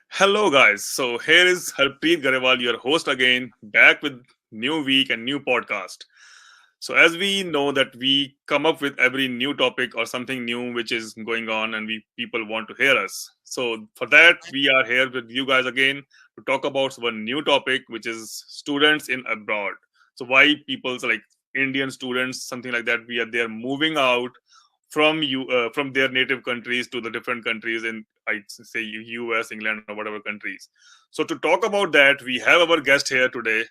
Hello, guys. So here is Harpreet Garewal, your host again, back with new week and new podcast. So as we know that we come up with every new topic or something new which is going on, and we people want to hear us. So for that, we are here with you guys again to talk about one new topic, which is students in abroad. So why people's like Indian students, something like that, they are moving out from their native countries to the different countries in I say US, England, or whatever countries. So to talk about that, we have our guest here today,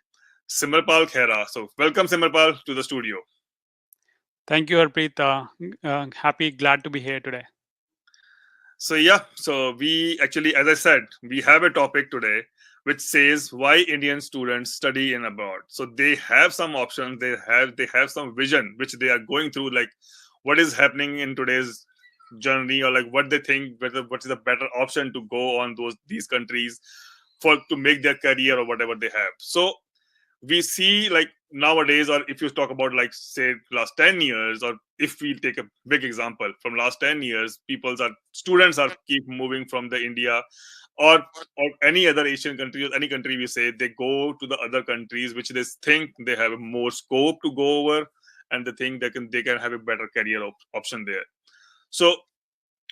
Simarpal Khera. So welcome Simarpal to the studio. Thank you, Harpreet. Glad to be here today. So yeah, so we actually, as I said, we have a topic today which says why Indian students study in abroad. So they have some options, they have some vision which they are going through, like what is happening in today's journey, or like what they think whether what is a better option to go on these countries for to make their career or whatever they have. So we see like nowadays, or if you talk about like say last 10 years, or if we take a big example from last 10 years, students are keep moving from the India or any other Asian country, or any country, we say they go to the other countries which they think they have more scope to go over, and they think they can have a better career option there. So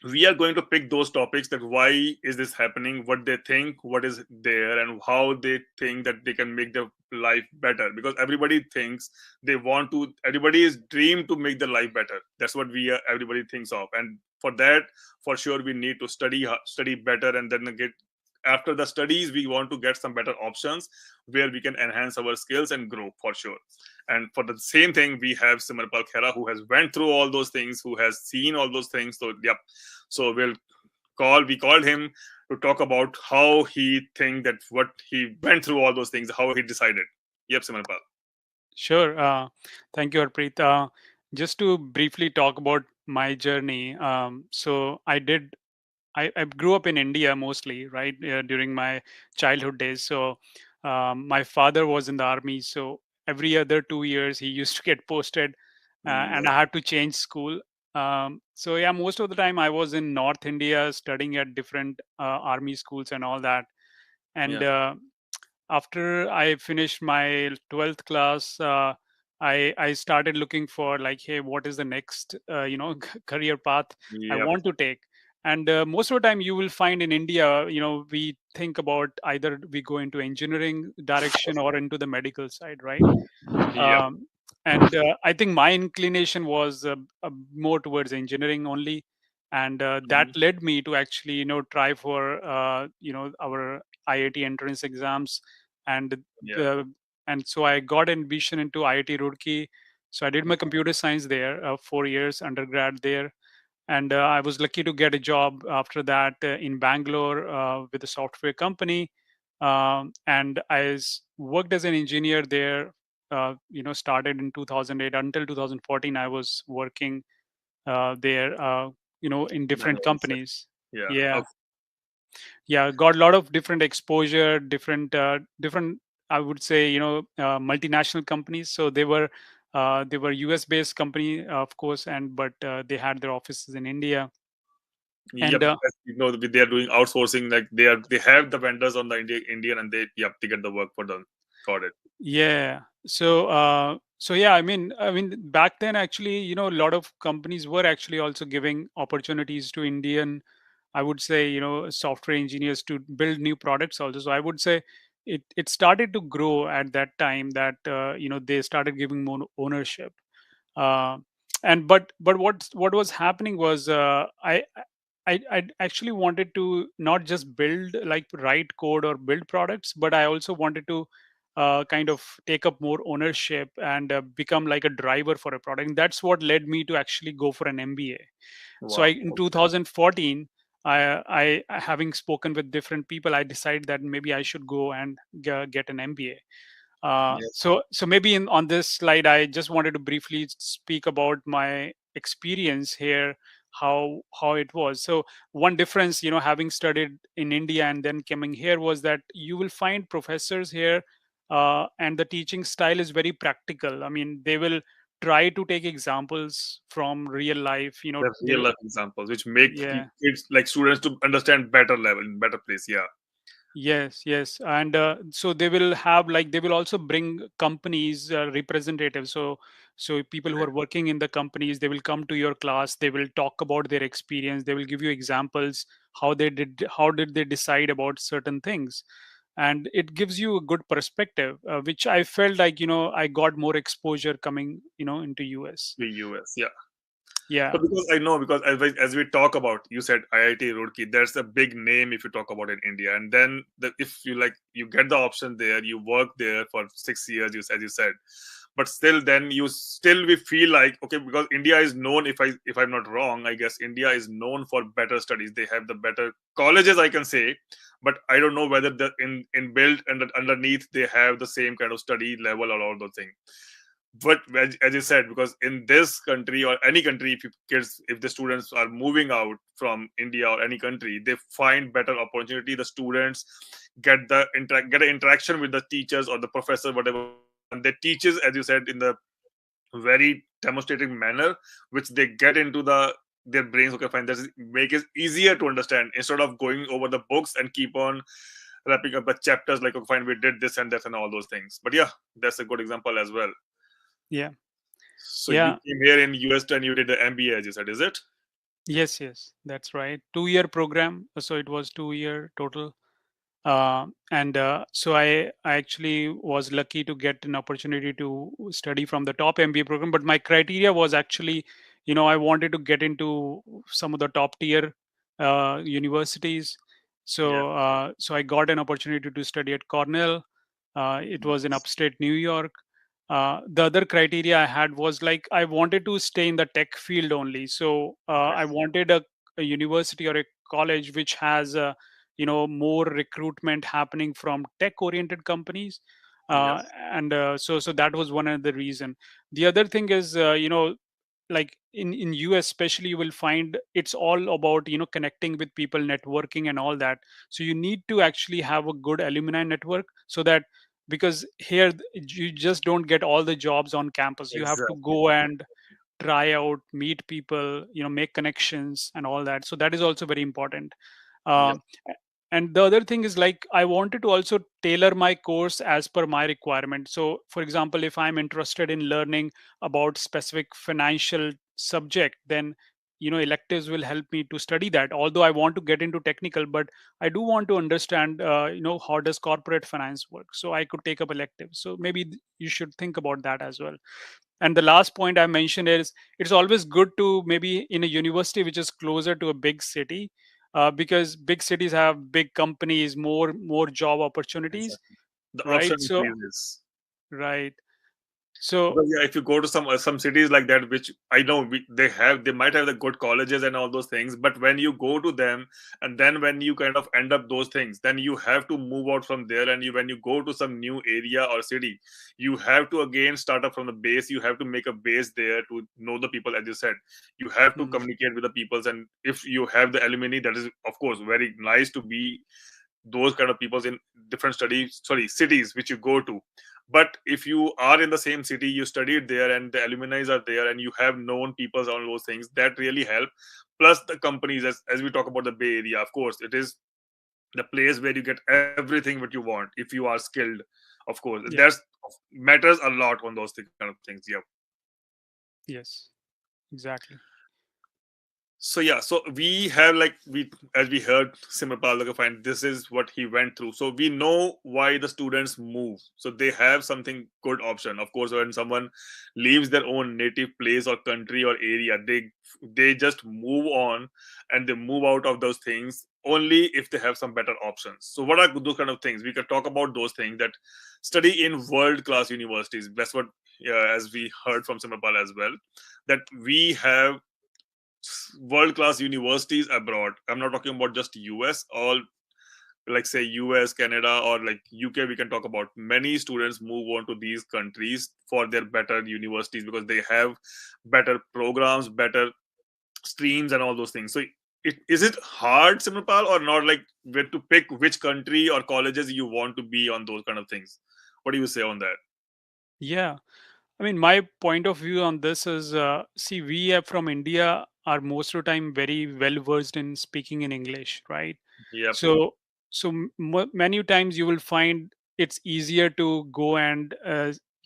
we are going to pick those topics, that why is this happening, what they think, what is there, and how they think that they can make their life better, because everybody thinks everybody is dream to make their life better. That's what everybody thinks of, and for that, for sure, we need to study better, and then get after the studies we want to get some better options where we can enhance our skills and grow for sure. And for the same thing, we have Simarpal Khera, who has went through all those things, who has seen all those things. So yep, so we called him to talk about how he think that what he went through all those things, how he decided. Yep, Simarpal. Sure. Thank you, Harpreet. Just to briefly talk about my journey. I grew up in India mostly, right, during my childhood days. So my father was in the army. So every other 2 years, he used to get posted, and Yeah, I had to change school. So yeah, most of the time I was in North India studying at different army schools and all that. And yeah, after I finished my 12th class, I started looking for like, hey, what is the next career path I yep, want to take? And most of the time, you will find in India, we think about either we go into engineering direction or into the medical side, right? yep. Um, and I think my inclination was more towards engineering only, and that Mhm. led me to actually try for our IIT entrance exams, and Yeah, the and so I got admission into IIT Roorkee. So I did my computer science there, 4 years undergrad there, and I was lucky to get a job after that in Bangalore with a software company. And worked as an engineer there. Started in 2008 until 2014. I was working there. In that different was companies. yeah. Yeah, Okay. yeah, got a lot of different exposure, different, I would say, multinational companies. So they were US based company, of course, and but they had their offices in India. Yep, And as you know, they are doing outsourcing. Like they have the vendors on the Indian, and they get the work for them. Got it. yeah, so yeah, I mean back then, actually, a lot of companies were actually also giving opportunities to Indian, I would say, software engineers to build new products also. So I would say it started to grow at that time, that they started giving more ownership. uh, and but what was happening was, I actually wanted to not just build, like, write code or build products, but I also wanted to kind of take up more ownership and become like a driver for a product. And that's what led me to actually go for an MBA. So Wow. in Okay. 2014, having spoken with different people, I decided that maybe I should go and get an MBA. Yeah. So maybe on this slide, I just wanted to briefly speak about my experience here, how it was. So one difference, having studied in India and then coming here, was that you will find professors here, and the teaching style is very practical. I mean, they will try to take examples from real life. The real They life examples which make Yeah. kids like students to understand better level in better place. Yeah. Yes, yes, and so they will have, like, they will also bring companies representatives. So people who Okay. are working in the companies, they will come to your class. They will talk about their experience. They will give you examples how did they decide about certain things, and it gives you a good perspective, which I felt like, I got more exposure coming, into US. The US, yeah. So Yeah, because I know, because as we talk about, you said IIT Roorkee, there's a big name if you talk about in India, and then if you like, you get the option there, you work there for 6 years, as you said, but still, then you still we feel like, okay, because India is known, if I'm not wrong, I guess India is known for better studies. They have the better colleges, I can say, but I don't know whether the in built and underneath they have the same kind of study level or all those things. But as you said, because in this country or any country, if the students are moving out from India or any country, they find better opportunity. The students get an interaction with the teachers or the professor, whatever, and they teaches, as you said, in the very demonstrative manner, which they get into their brains. Okay, fine, that is make it easier to understand instead of going over the books and keep on wrapping up the chapters like, okay, fine, we did this and that and all those things. But yeah, that's a good example as well. yeah, So you yeah. came here in US and you did the MBA, as you said, is it? Yes, yes, that's right. 2-year program, so it was 2-year total. And so I actually was lucky to get an opportunity to study from the top MBA program. But my criteria was actually, I wanted to get into some of the top tier universities. Yeah. So I got an opportunity to study at Cornell. It was in upstate New York. The other criteria I had was, like, I wanted to stay in the tech field only. So Okay. I wanted a university or a college which has more recruitment happening from tech oriented companies. Yep. And so that was one of the reason. The other thing is, like in US especially, you will find it's all about connecting with people, networking and all that. So you need to actually have a good alumni network, so that, because here you just don't get all the jobs on campus. You have to Exactly. go and try out, meet people, make connections and all that. So that is also very important. Yep. um, and the other thing is, like, I wanted to also tailor my course as per my requirement. So for example, if I'm interested in learning about specific financial subject, then electives will help me to study that. Although I want to get into technical, but I do want to understand, how does corporate finance work, so I could take up electives. So maybe you should think about that as well. And the last point I mentioned is, it's always good to maybe in a university which is closer to a big city, because big cities have big companies, more job opportunities, Exactly. The right? option So increases. right. So Because yeah, if you go to some cities like that, which I know they might have the good colleges and all those things, but when you go to them, and then when you kind of end up those things, then you have to move out from there, and when you go to some new area or city, you have to again start up from the base. You have to make a base there to know the people, as you said. You have to mm, communicate with the peoples, and if you have the alumni, that is of course very nice to be those kind of peoples in different cities which you go to. But if you are in the same city, you studied there, and the alumni are there, and you have known people on those things, that really help. Plus the companies, as we talk about the Bay Area, of course it is the place where you get everything what you want if you are skilled. Of course, yeah, there's matters a lot on those kind of things. Yeah. yes, exactly. So yeah, so we have like we as we heard Simrapal, like fine, this is what he went through. So we know why the students move. So they have something good option. Of course, when someone leaves their own native place or country or area, they just move on, and they move out of those things only if they have some better options. So what are those kind of things? We could talk about those things that study in world class universities. That's what, as we heard from Simrapal as well, that we have world class universities abroad. I'm not talking about just US, all like say US, Canada, or like UK. We can talk about many students move on to these countries for their better universities because they have better programs, better streams, and all those things. So is it hard, Simrapal, or not, like where to pick which country or colleges you want to be on those kind of things? What do you say on that? Yeah, I mean, my point of view on this is, see, we are from India, are most of the time very well versed in speaking in English, right? Yep. So so many times you will find it's easier to go and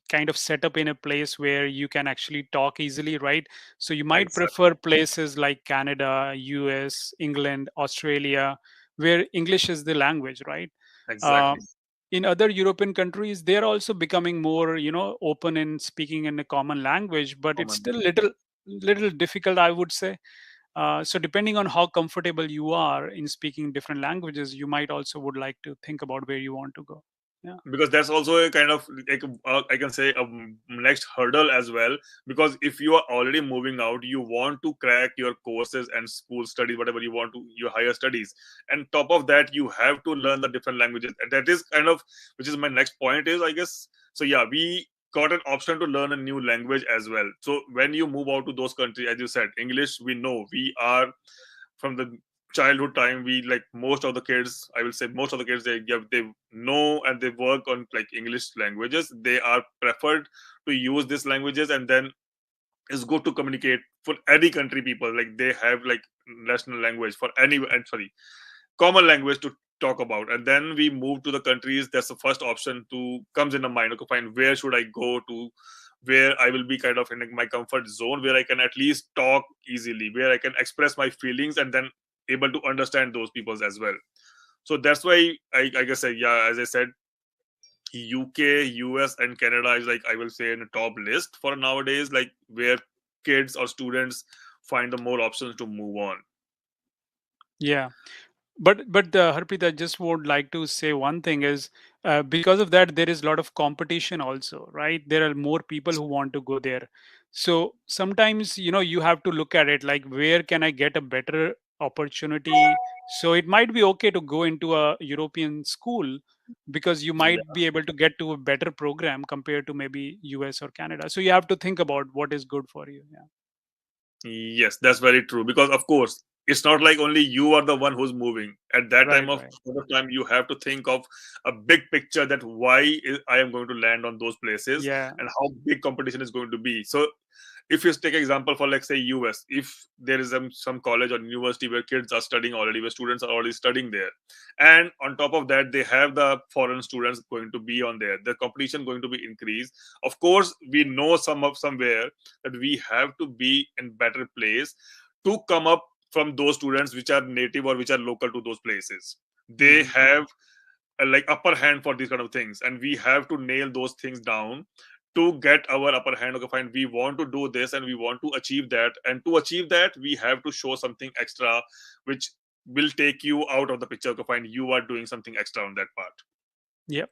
kind of set up in a place where you can actually talk easily, right? So you might Exactly. prefer places like Canada, US, England, Australia, where English is the language, right? Exactly. um, in other European countries, they're also becoming more, open in speaking in a common language, but it's Common. still little difficult, I would say. So depending on how comfortable you are in speaking different languages, you might also would like to think about where you want to go. Yeah. Because that's also a kind of like I can say a next hurdle as well. Because if you are already moving out, you want to crack your courses and school studies, whatever you want to, your higher studies, and top of that you have to learn the different languages. And that is kind of, which is my next point is, I guess. So yeah, we got an option to learn a new language as well. So when you move out to those countries, as you said, English, we know we are from the childhood time, we like most of the kids, I will say most of the kids, they know and they work on like English languages. They are preferred to use these languages, and then it's good to communicate for any country people. Like they have like national language for any, and sorry, common language to talk about. And then we move to the countries, that's the first option to comes in the mind. Okay, fine, where should I go to, where I will be kind of in like my comfort zone, where I can at least talk easily, where I can express my feelings, and then able to understand those peoples as well. So that's why I guess yeah, as I said, UK, US, and Canada is like, I will say, in the top list for nowadays, like where kids or students find the more options to move on. Yeah. But Harpreet, I just would like to say one thing is, because of that there is a lot of competition also, right? There are more people who want to go there. So sometimes, you have to look at it like, where can I get a better opportunity? So it might be okay to go into a European school, because you might be able to get to a better program compared to maybe US or Canada. So you have to think about what is good for you. Yeah. Yes, that's very true. Because of course, it's not like only you are the one who's moving. At that Right, time of right. time, you have to think of a big picture, that why I am going to land on those places, Yeah. and how big competition is going to be. So if you take example for, like, say, US, if there is some college or university where kids are studying already, where students are already studying there, and on top of that they have the foreign students going to be on there, the competition going to be increased. Of course, we know somewhere that we have to be in better place to come up from those students which are native or which are local to those places. They Hmm. have a like upper hand for these kind of things, and we have to nail those things down to get our upper hand. Okay, fine, we want to do this and we want to achieve that, and to achieve that we have to show something extra which will take you out of the picture. Okay, fine, you are doing something extra on that part. Yep.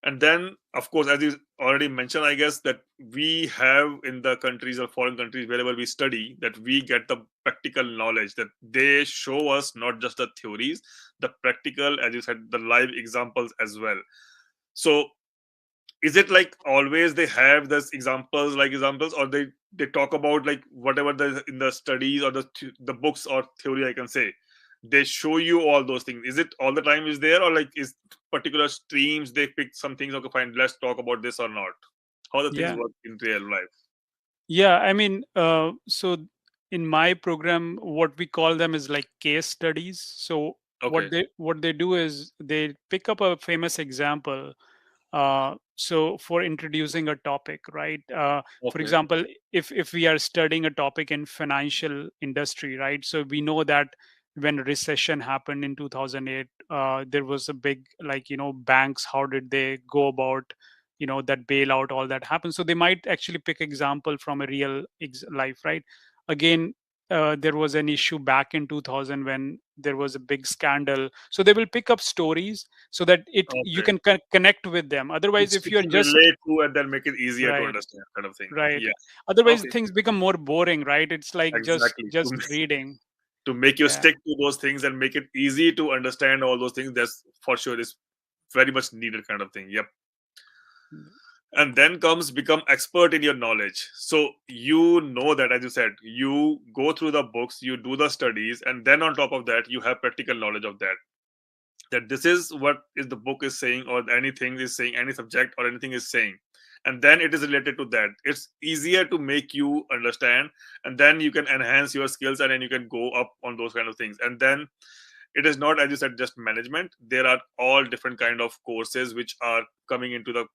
And then of course, as you already mentioned, I guess, that we have in the countries or foreign countries wherever we study, that we get the practical knowledge, that they show us not just the theories, the practical, as you said, the live examples as well. So is it like always they have this examples, like examples, or they talk about like whatever the in the studies or the books or theory, I can say, they show you all those things? Is it all the time is there, or like is particular streams they pick some things? Okay, fine, let's talk about this or not. How the things Yeah. work in real life? Yeah, I mean, so in my program, what we call them is like case studies. So Okay. what they do is they pick up a famous example. So for introducing a topic, right? For Okay. example, if we are studying a topic in financial industry, right? So we know that when recession happened in 2008, there was a big, like, banks. How did they go about, that bailout, all that happened? So they might actually pick example from a real life, right? Again, there was an issue back in 2000 when there was a big scandal. So they will pick up stories so that you Okay. can connect with them. Otherwise, Which if we you're can just relate to and then make it easier to right, understand, kind of thing. right. Yeah. Otherwise, Okay. things become more boring, right? It's like just Exactly. just reading. To make you Yeah. stick to those things and make it easy to understand all those things, that's for sure is very much needed, kind of thing. Yep. And then comes become expert in your knowledge. So you know that, as you said, you go through the books, you do the studies, and then on top of that you have practical knowledge of that, that this is what is the book is saying, or anything is saying, any subject or anything is saying, and then it is related to that. It's easier to make you understand, and then you can enhance your skills, and then you can go up on those kind of things. And then it is not, as you said, just management. There are all different kind of courses which are coming into the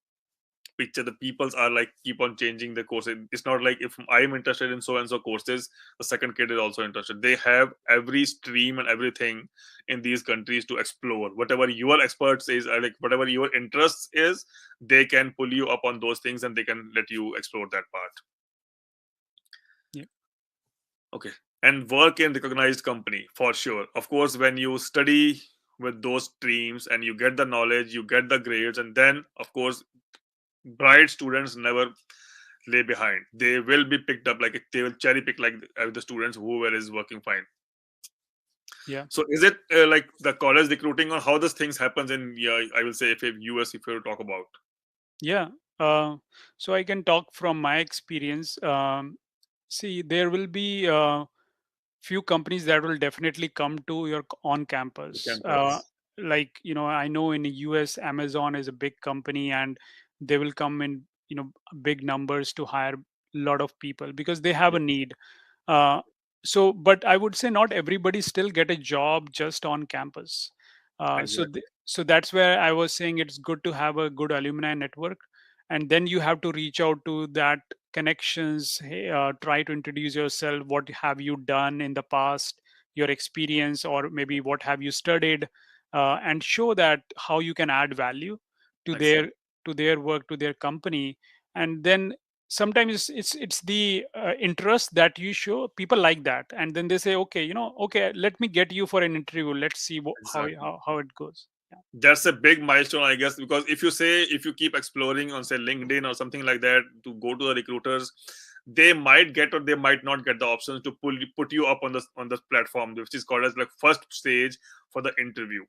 picture. The peoples are like keep on changing the course. It's not like if I'm interested in so and so courses, the second kid is also interested. They have every stream and everything in these countries to explore. Whatever your experts is, like whatever your interests is, they can pull you up on those things and they can let you explore that part. Yeah. Okay. And work in recognized company for sure. Of course, when you study with those streams and you get the knowledge, you get the grades, and then of course bright students never lay behind. They will be picked up, like they will cherry pick like the students whoever is working fine. Yeah. So is it like the college recruiting, or how this things happens in, yeah, I will say, if US, if you talk about. Yeah. So I can talk from my experience. See, there will be few companies that will definitely come to your on The campus. campus. Like, I know in the US, Amazon is a big company, and they will come in, big numbers to hire a lot of people because they have Yeah, a need. Uh, but I would say not everybody still get a job just on campus. exactly. So that's where I was saying it's good to have a good alumni network, and then you have to reach out to that connections. Hey, try to introduce yourself. What have you done in the past? Your experience, or maybe what have you studied, and show that how you can add value to Excellent. their work, to their company. And then sometimes it's the interest that you show. People like that, and then they say, okay, okay, let me get you for an interview. Let's see Exactly. how it goes. Yeah. That's a big milestone, I guess, because if you keep exploring on, say, LinkedIn or something like that, to go to the recruiters, they might get or they might not get the options to put you up on the platform, which is called as like first stage for the interview.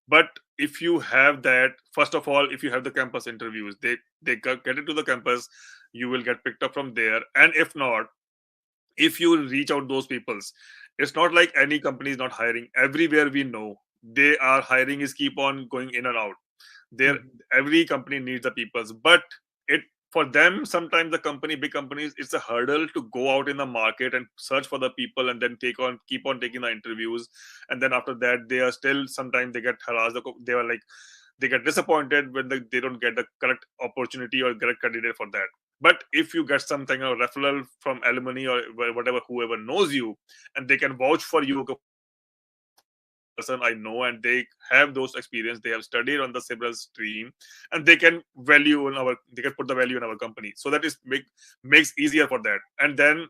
But if you have that, first of all, if you have the campus interviews, get into the campus, you will get picked up from there. And if not, if you reach out those peoples, it's not like any company is not hiring. Everywhere we know they are hiring, is keep on going in and out there. Mhm. Every company needs the peoples, but it, for them, sometimes the big companies, it's a hurdle to go out in the market and search for the people and then keep on taking the interviews. And then after that, they are still, sometimes they get harassed. They are like, they get disappointed when they don't get the correct opportunity or correct candidate for that. But if you get something, a referral from alumni or whatever, whoever knows you, and they can vouch for you, okay, fine, this person I know, and they have those experience, they have studied on the several stream, and they can put the value in our company. So that is makes easier for that. And then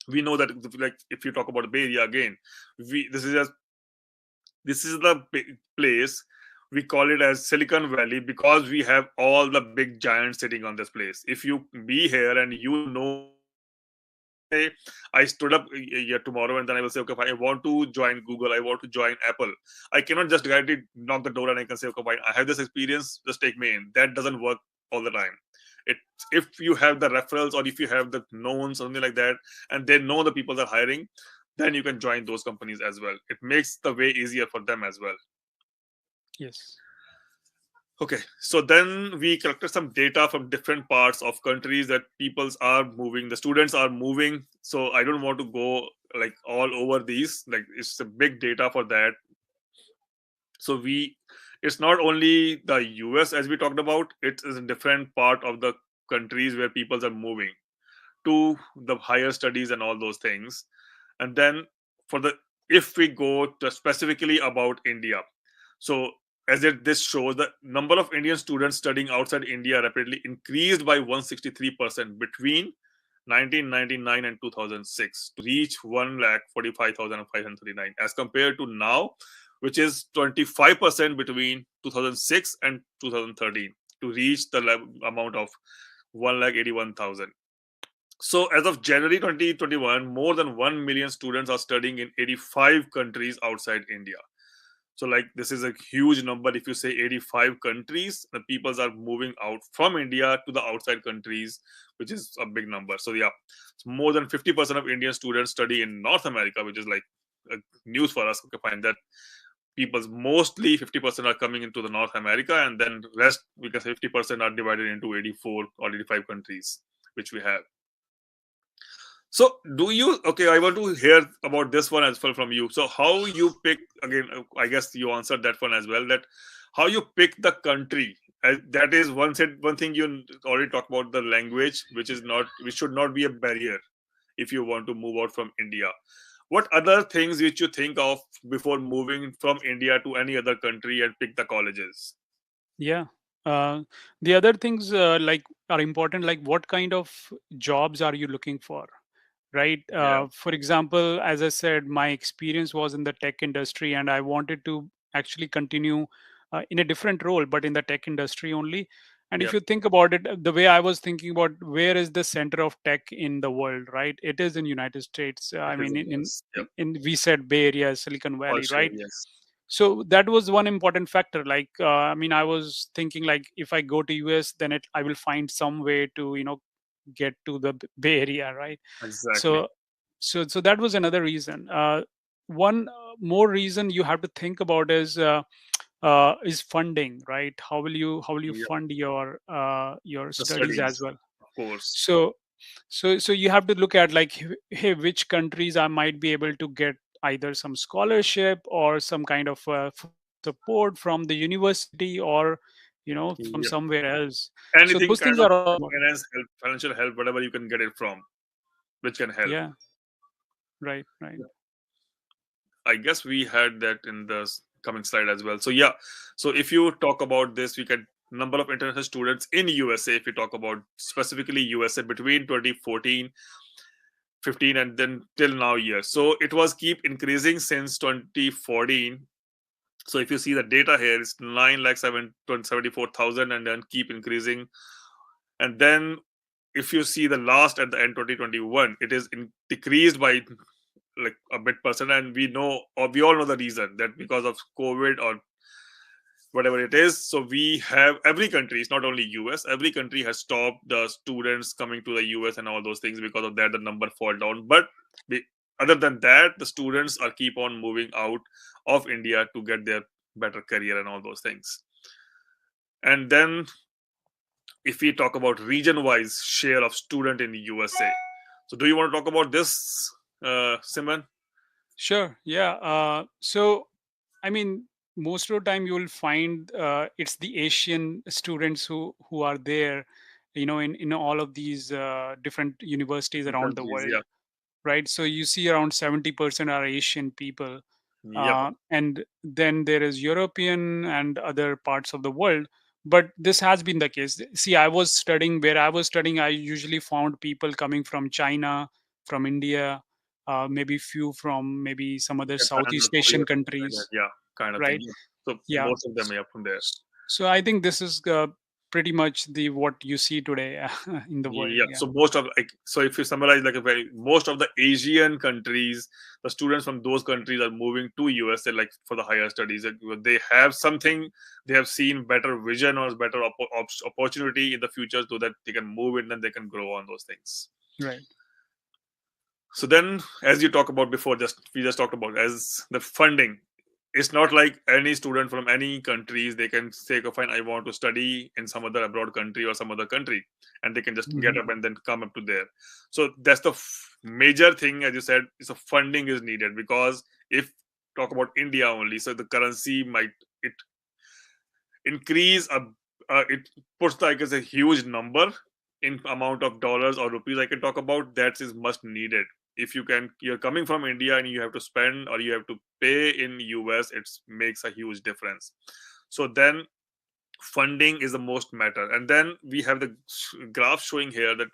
we know that, like, if you talk about the Bay Area again, we this is the place, we call it as Silicon Valley, because we have all the big giants sitting on this place. If you be here and you know, let's say I stood up here tomorrow and then I will say, okay, fine, I want to join Google, I want to join Apple. I cannot just directly knock the door and I can say, okay, fine, I have this experience, just take me in. That doesn't work all the time. It, if you have the referrals or if you have the knowns, something like that, and they know the people are hiring, then you can join those companies as well. It makes the way easier for them as well. Yes. Okay, so then we collected some data from different parts of countries that peoples are moving, the students are moving. So I don't want to go like all over these, like it's a big data for that. So it's not only the US as we talked about, it is a different part of the countries where peoples are moving to the higher studies and all those things. And then for the, if we go to specifically about India, so this shows the number of Indian students studying outside India rapidly increased by 163% between 1999 and 2006 to reach 1,45,539, as compared to now, which is 25% between 2006 and 2013, to reach the amount of 1,81,000. So, as of January 2021, more than 1 million students are studying in 85 countries outside India. So, like, this is a huge number. If you say 85 countries, the peoples are moving out from India to the outside countries, which is a big number. So, yeah, so more than 50% of Indian students study in North America, which is like news for us. Okay, fine. That people's mostly 50% are coming into the North America, and then rest, because 50% are divided into 84 or 85 countries, which we have. So, do you? Okay, I want to hear about this one as well from you. So, how you pick again? I guess you answered that one as well. That how you pick the country. That is one thing you already talked about the language, which should not be a barrier if you want to move out from India. What other things which you think of before moving from India to any other country and pick the colleges? Yeah. Uh, the other things like are important, like what kind of jobs are you looking for, right? Yeah. For example, as I said, my experience was in the tech industry, and I wanted to actually continue in a different role, but in the tech industry only. And if Yep. you think about it, the way I was thinking about where is the center of tech in the world, right? It is in United States. It I is mean, in US. Yep. in we said Bay Area, Silicon For Valley, sure. right? Yes. So that was one important factor. Like, I mean, I was thinking like if I go to US, then I will find some way to get to the Bay Area, right? Exactly. So so that was another reason. One more reason you have to think about is funding, right? How will you Yep. fund your The studies as studies, well? of course. So so you have to look at like, hey, which countries I might be able to get either some scholarship or some kind of support from the university, or from Yep. somewhere else. So Anything those kind things of are also important. finance help, financial help, whatever you can get it from, which can help. Yeah, right, right. I guess we had that in the coming slide as well. So yeah, so if you talk about this, we can number of international students in USA. If we talk about specifically USA between 2014, 15, and then till now year, so it was keep increasing since 2014. So if you see the data here, it's 9,74,000, and then keep increasing. And then if you see the last at the end 2021, it is decreased by like a bit percent, and we know, or we all know the reason that because of COVID or whatever it is. So we have every country, it's not only US, every country has stopped the students coming to the US and all those things. Because of that, the number fall down. But we, other than that, the students are keep on moving out of India to get their better career and all those things. And then if we talk about region wise share of student in the USA, so do you want to talk about this, Simon? Sure. Yeah. So, I mean, most of the time you will find it's the Asian students who are there, in all of these different universities In around the countries, world, yeah. right? So you see around 70% are Asian people, Yep. and then there is European and other parts of the world. But this has been the case. See, I was studying where I was studying. I usually found people coming from China, from India, maybe few from maybe some other Japan or Southeast Korea, Asian something like that. countries, Yeah, kind of thing. right? Yeah. So Yeah. most of them are from there. So I think this is pretty much the what you see today in the world. Yeah. Yeah. So most of like, so if you summarize like a very most of the Asian countries, the students from those countries are moving to USA like for the higher studies. They have something, they have seen better vision or better opportunity in the future, so that they can move in and they can grow on those things. Right. So then, as you talk about before, just we just talked about as the funding. It's not like any student from any countries they can say, "Oh, fine, I want to study in some other abroad country or some other country," and they can just get Mhm. up and then come up to there. So that's the major thing, as you said, is a funding is needed. Because if talk about India only, so the currency might it increase it puts like as a huge number in amount of dollars or rupees I can talk about. That is must needed. If you can, you're coming from India and you have to spend or you have to pay in US, it makes a huge difference. So then funding is the most matter. And then we have the graph showing here that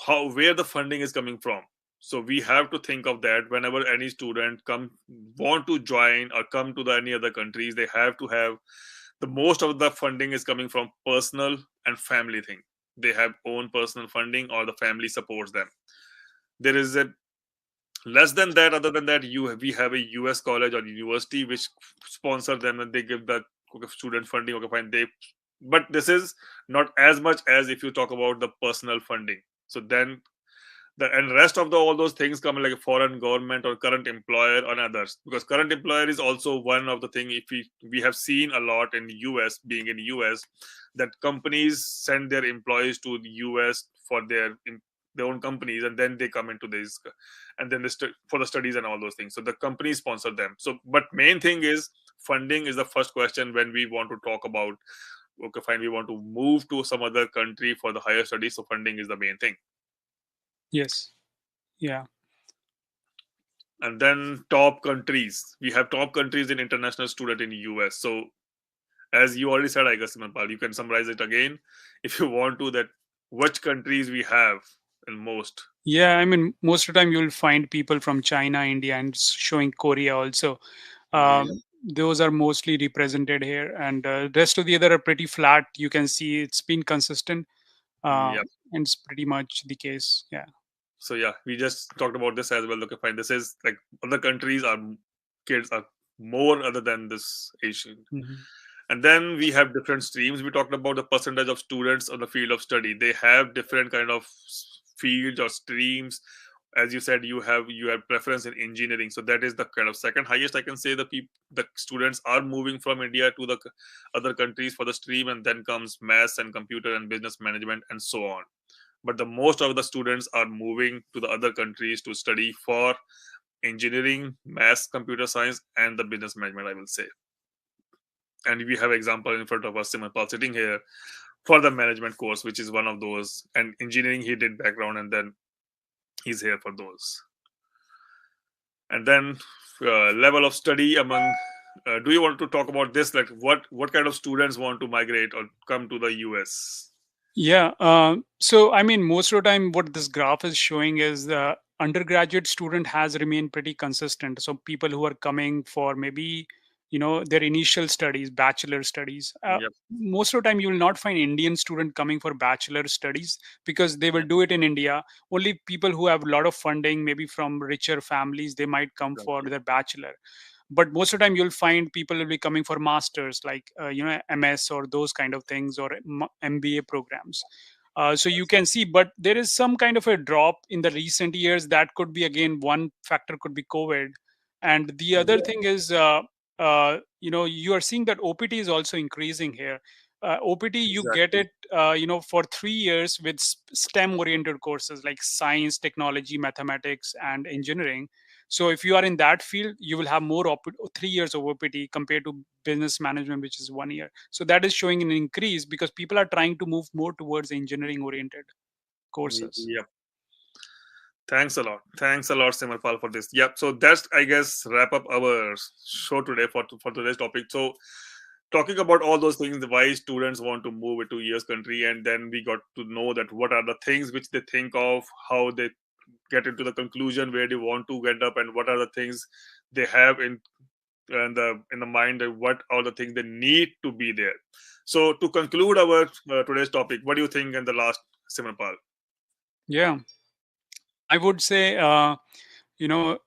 how where the funding is coming from. So we have to think of that whenever any student come want to join or come to the any other countries, they have to have the most of the funding is coming from personal and family thing. They have own personal funding or the family supports them. There is a less than that. Other than that, we have a US college or university which sponsor them and they give the student funding. Okay, fine, they, but this is not as much as if you talk about the personal funding. So then the and rest of the all those things come like a foreign government or current employer or others. Because current employer is also one of the thing. If we have seen a lot in US, being in US, that companies send their employees to the US for their their own companies, and then they come into this, and then for the studies and all those things. So the companies sponsor them. So, but main thing is funding is the first question when we want to talk about. Okay, fine. We want to move to some other country for the higher studies. So funding is the main thing. Yes. Yeah. And then top countries. We have top countries in international student in US. So as you already said, I guess, Manpal, you can summarize it again if you want to, that which countries we have in most. Yeah, I mean, most of the time you'll find people from China, India, and showing Korea also. Yep. Those are mostly represented here, and rest of the other are pretty flat. You can see it's been consistent, Yep. and it's pretty much the case. Yeah. So yeah, we just talked about this as well. Okay, fine. This is like other countries are kids are more other than this Asian. Hmm. And then we have different streams. We talked about the percentage of students on the field of study. They have different kind of fields or streams. As you said, you have preference in engineering. So that is the kind of second highest, I can say. The students are moving from India to the other countries for the stream, and then comes maths and computer and business management and so on. But the most of the students are moving to the other countries to study for engineering, maths, computer science, and the business management, I will say. And we have example in front of us, Simapal sitting here for the management course, which is one of those. And engineering he did background, and then he's here for those. And then level of study among. Do you want to talk about this? Like what kind of students want to migrate or come to the US? Yeah. So, I mean, most of the time, what this graph is showing is the undergraduate student has remained pretty consistent. So, people who are coming for maybe, their initial studies, bachelor studies. Yep. Most of the time, you will not find Indian student coming for bachelor studies because they will Yep. do it in India. Only people who have a lot of funding, maybe from richer families, they might come for Exactly. their bachelor. But most of the time you'll find people will be coming for masters, like MS or those kind of things, or MBA programs. So you can see, but there is some kind of a drop in the recent years. That could be, again, one factor could be COVID, and the other Yeah. thing is you are seeing that OPT is also increasing here. OPT, you get Exactly. it for 3 years with STEM oriented courses like science, technology, mathematics, and engineering. So if you are in that field, you will have more 3 years of OPT compared to business management, which is 1 year. So that is showing an increase because people are trying to move more towards engineering oriented courses. Yep. Thanks a lot. Thanks a lot, Simarpal, for this. Yep. So that's, I guess, wrap up our show today for today's topic. So talking about all those things, why students want to move into US country, and then we got to know that what are the things which they think of, how they get into the conclusion where they want to end up, and what are the things they have in the mind, and what are the things they need to be there. So to conclude our today's topic, what do you think in the last, Simarpal? Yeah, I would say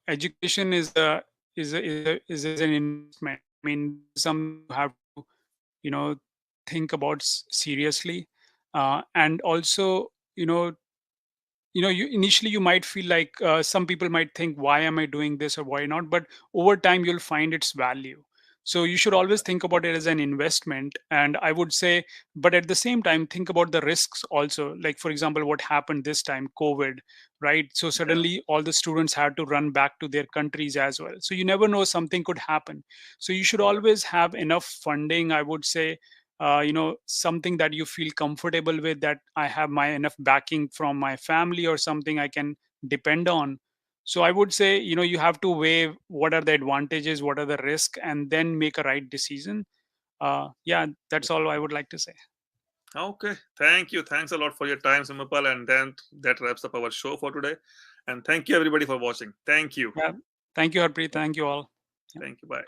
education is an investment. I mean, this is something you have to you know think about seriously, and also you initially you might feel like some people might think, why am I doing this or why not, but over time you'll find its value. So you should always think about it as an investment, and I would say, but at the same time think about the risks also. Like, for example, what happened this time, COVID, right? So Yeah. suddenly all the students had to run back to their countries as well, so you never know, something could happen. So you should Yeah. always have enough funding, I would say. Something that you feel comfortable with, that I have my enough backing from my family or something I can depend on. So I would say, you have to weigh what are the advantages, what are the risks, and then make a right decision. Yeah, that's all I would like to say. Okay, thank you. Thanks a lot for your time, Simapal. And then that wraps up our show for today. And thank you, everybody, for watching. Thank you. Yeah, thank you, Harpreet. Thank you all. Yeah. Thank you. Bye.